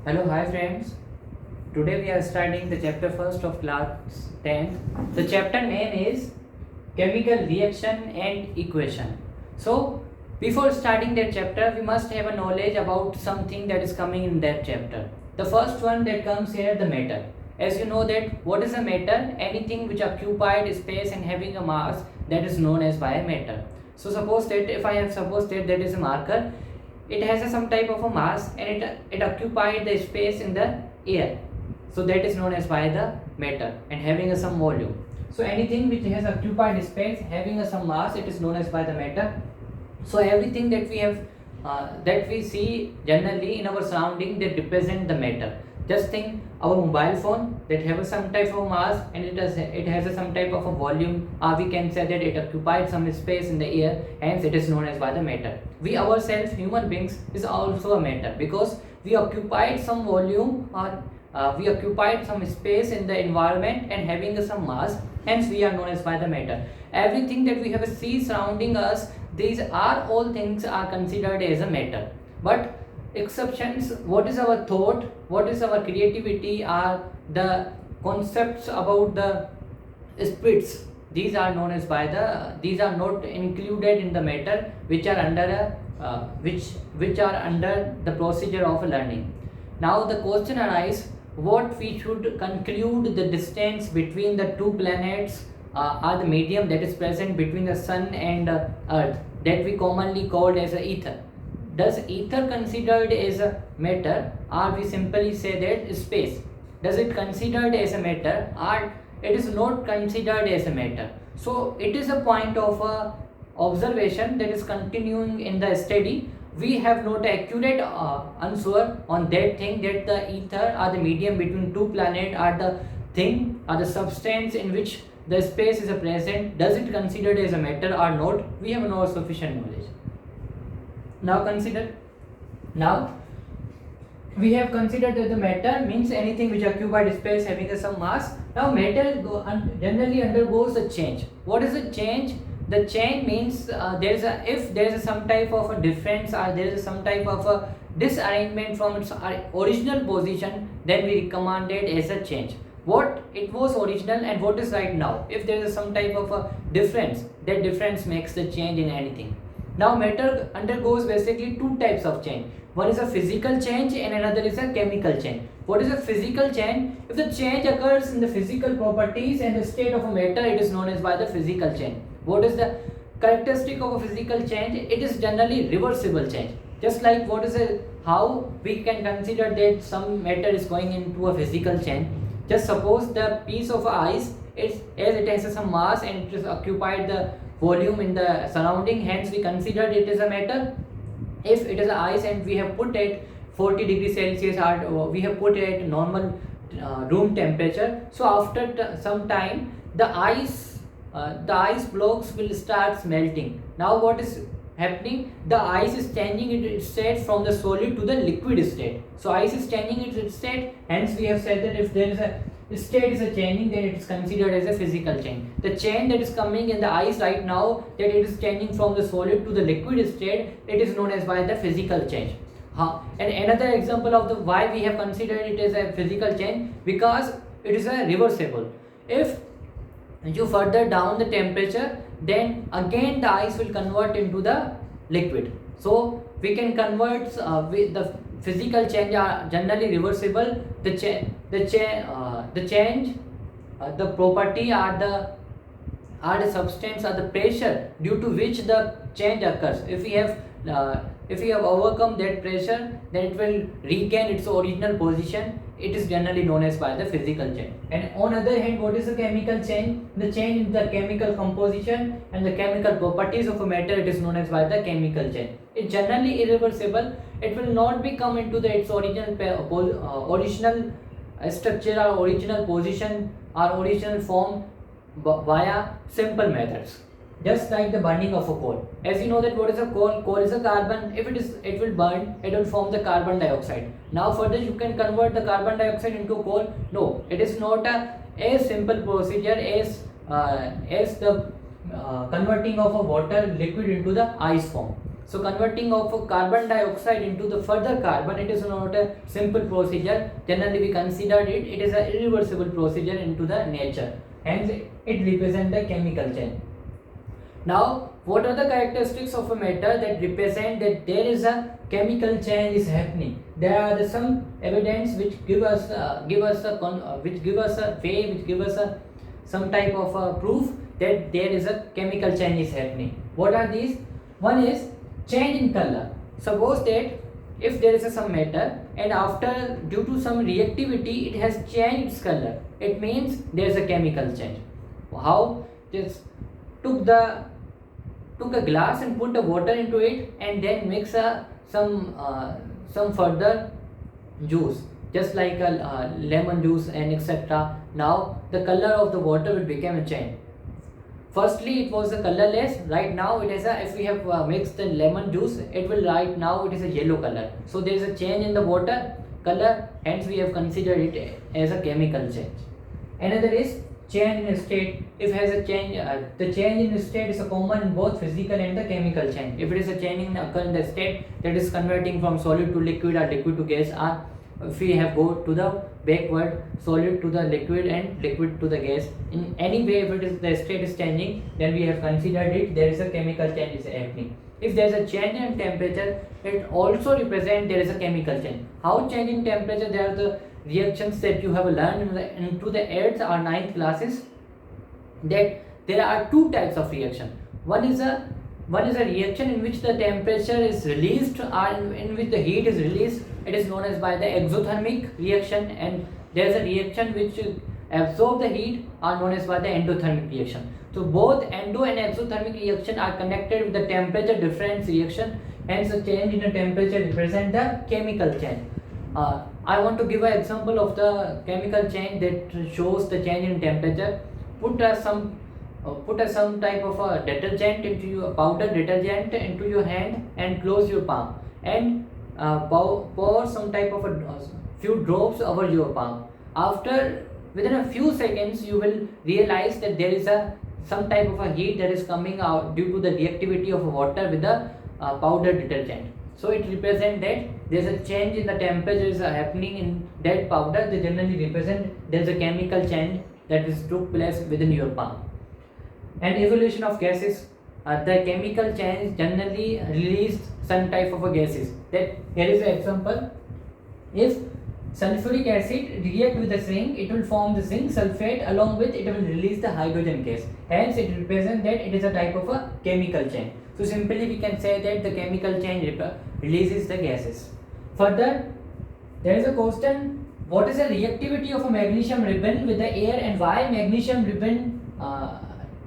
Hello, hi friends. Today we are studying the chapter first of class 10th. The chapter name is Chemical Reaction and Equation. So, before starting that chapter, we must have a knowledge about something that is coming in that chapter. The first one that comes here, the matter. As you know that what is a matter? Anything which occupied space and having a mass, that is known as by a matter. So suppose that if I have supposed that is a marker, it has some type of a mass and it occupied the space in the air, so that is known as by the matter and having some volume. So anything which has occupied space having some mass, it is known as by the matter. So everything that we have that we see generally in our surrounding, they represent the matter. Just think our mobile phone that have some type of mass and it has some type of a volume. We can say that it occupied some space in the air, hence it is known as by the matter. We ourselves, human beings, is also a matter because we occupied some volume or we occupied some space in the environment and having some mass, hence we are known as by the matter. Everything that we have see surrounding us, these are all things are considered as a matter. But exceptions, what is our thought, what is our creativity, are the concepts about the spirits, these are known as by the, these are not included in the matter, which are under a which are under the procedure of learning. Now the question arises, what we should conclude the distance between the two planets are the medium that is present between the sun and earth, that we commonly called as a ether. Does ether considered as a matter, or we simply say that space? Does it considered as a matter, or it is not considered as a matter? So it is a point of observation that is continuing in the study. We have not accurate answer on that thing, that the ether or the medium between two planets are the thing or the substance in which the space is present. Does it considered as a matter or not? We have no sufficient knowledge. Now consider, now we have considered that the matter means anything which occupied space having some mass. Now matter generally undergoes a change. What is a change? The change means there is a, if there is some type of a difference or there is some type of a disarrangement from its original position, then we recommend it as a change. What it was original and what is right now, if there is some type of a difference, that difference makes the change in anything. Now matter undergoes basically two types of change. One is a physical change and another is a chemical change. What is a physical change? If the change occurs in the physical properties and the state of a matter, it is known as by the physical change. What is the characteristic of a physical change? It is generally reversible change. Just like what is a, how we can consider that some matter is going into a physical change. Just suppose the piece of ice, as it has some mass and it is occupied the volume in the surrounding, hence we considered it as a matter. If it is ice and we have put it 40 degrees Celsius or we have put it normal room temperature, so after some time the ice blocks will start melting. Now what is happening? The ice is changing its state from the solid to the liquid state. So ice is changing its state, hence we have said that if there is a state is a changing, then it is considered as a physical change. The change that is coming in the ice right now, that it is changing from the solid to the liquid state, it is known as by the physical change. And another example of the why we have considered it as a physical change, because it is a reversible. If you further down the temperature, then again the ice will convert into the liquid. So we can convert with the physical change are generally reversible. The change, the property are the substance or the pressure due to which the change occurs. If we have overcome that pressure, then it will regain its original position. It is generally known as by the physical change. And on other hand, what is the chemical change? The change in the chemical composition and the chemical properties of a matter, it is known as by the chemical change. It generally irreversible. It will not be come into its original structure or original position or original form via simple methods. Just like the burning of a coal. As you know that what is a coal? Coal is a carbon. If it will burn, it will form the carbon dioxide. Now further you can convert the carbon dioxide into coal. No, it is not a simple procedure as the converting of a water liquid into the ice form. So converting of a carbon dioxide into the further carbon, it is not a simple procedure. Generally we consider it is an irreversible procedure into the nature. Hence it represents the chemical change. Now, what are the characteristics of a matter that represent that there is a chemical change is happening? There are some evidence which give us a some type of proof that there is a chemical change is happening. What are these? One is change in color. Suppose that if there is some matter and after due to some reactivity it has changed its color, it means there is a chemical change. How? Just took a glass and put the water into it and then mix some further juice, just like a lemon juice and etc. Now the color of the water will become a change. Firstly it was a colorless, right now it is a, if we have mixed the lemon juice, it will right now it is a yellow color. So there is a change in the water color, hence we have considered it as a chemical change. Another is change in state. If has a change, the change in state is a common in both physical and the chemical change. If it is a change in occur in the state, that is converting from solid to liquid or liquid to gas, or if we have go to the backward, solid to the liquid and liquid to the gas, in any way if it is the state is changing, then we have considered it there is a chemical change is happening. If there is a change in temperature, it also represents there is a chemical change. How change in temperature? There are the reactions that you have learned into the 8th or 9th classes, that there are two types of reaction. One is a reaction in which the temperature is released or in which the heat is released. It is known as by the exothermic reaction, and there is a reaction which absorb the heat are known as by the endothermic reaction. So both endo and exothermic reaction are connected with the temperature difference reaction, hence a change in the temperature represent the chemical change. I want to give an example of the chemical change that shows the change in temperature. Put some type of a detergent into your powder detergent into your hand and close your palm and pour some type of a few drops over your palm. After within a few seconds you will realize that there is some type of a heat that is coming out due to the reactivity of water with the powder detergent. So it represents that there is a change in the temperature is happening in that powder. They generally represent there is a chemical change that is took place within your palm. And evolution of gases, the chemical change generally released some type of a gases. That here is an example. If sulfuric acid react with the zinc, it will form the zinc sulfate, along with it will release the hydrogen gas. Hence it represents that it is a type of a chemical change. So simply we can say that the chemical change releases the gases. Further, there is a question: what is the reactivity of a magnesium ribbon with the air, and why magnesium ribbon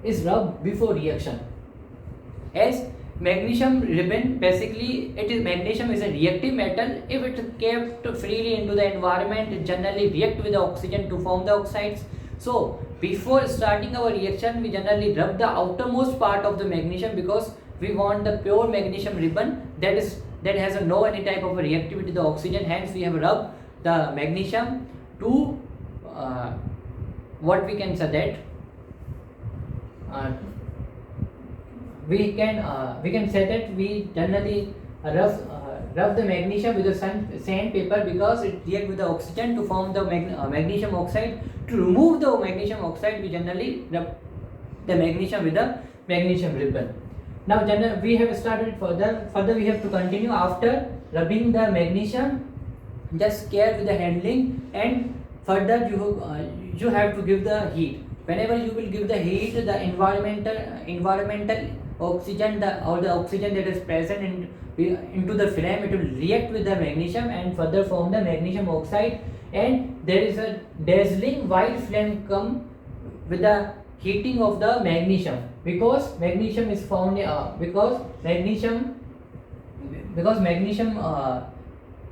is rubbed before reaction? As magnesium ribbon, basically magnesium is a reactive metal. If it is kept freely into the environment, it generally react with the oxygen to form the oxides. So before starting our reaction, we generally rub the outermost part of the magnesium, because we want the pure magnesium ribbon that has no any type of a reactivity to the oxygen. Hence we have rubbed the magnesium to what we can say that we can say that we generally rub the magnesium with the sandpaper, because it reacts with the oxygen to form the magnesium oxide. To remove the magnesium oxide, we generally rub the magnesium with the magnesium ribbon. Now we have started further we have to continue. After rubbing the magnesium, just care with the handling, and further you have to give the heat. Whenever you will give the heat, the environmental oxygen, the oxygen that is present into the flame, it will react with the magnesium and further form the magnesium oxide, and there is a dazzling white flame come with the heating of the magnesium, because magnesium is found because magnesium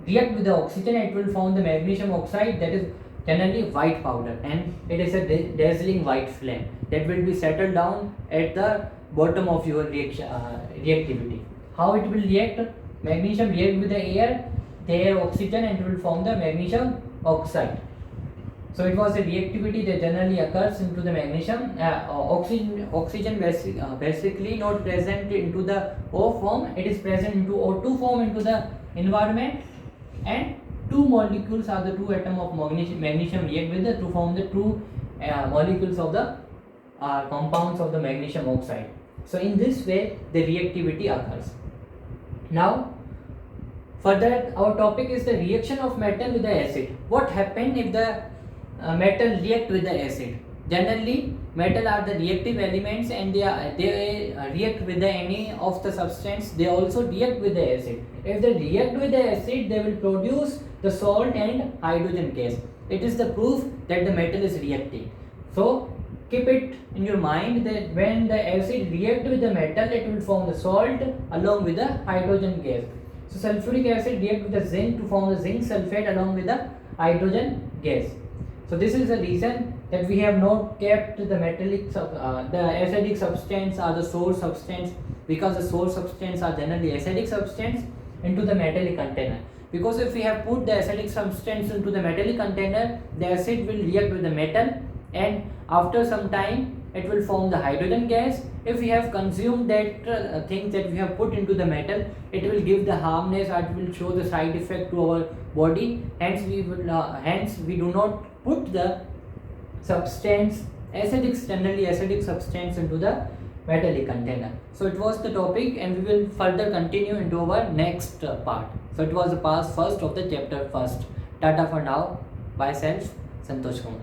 react with the oxygen, it will form the magnesium oxide that is generally white powder, and it is a dazzling white flame that will be settled down at the bottom of your reactivity. How it will react? Magnesium react with the air oxygen, and it will form the magnesium oxide. So it was a reactivity that generally occurs into the magnesium. Oxygen basically not present into the O form, it is present into O2 form into the environment, and two molecules are the two atoms of magnesium react with to form the two molecules of the compounds of the magnesium oxide. So in this way the reactivity occurs. Now further, our topic is the reaction of metal with the acid. What happens if the metal react with the acid? Generally, metal are the reactive elements, and they react with any of the substance. They also react with the acid. If they react with the acid, they will produce the salt and hydrogen gas. It is the proof that the metal is reacting. So keep it in your mind that when the acid react with the metal, it will form the salt along with the hydrogen gas. So sulfuric acid react with the zinc to form the zinc sulfate along with the hydrogen gas. So this is the reason that we have not kept the the acidic substance or the source substance, because the source substance are generally acidic substance into the metallic container. Because if we have put the acidic substance into the metallic container, the acid will react with the metal, and after some time it will form the hydrogen gas. If we have consumed that things that we have put into the metal, it will give the harmness, or it will show the side effect to our body. Hence we do not put the substance generally acidic substance into the metallic container. So it was the topic, and we will further continue into our next part. So it was the part first of the chapter first. Tata for now. Myself Santosh Kumar.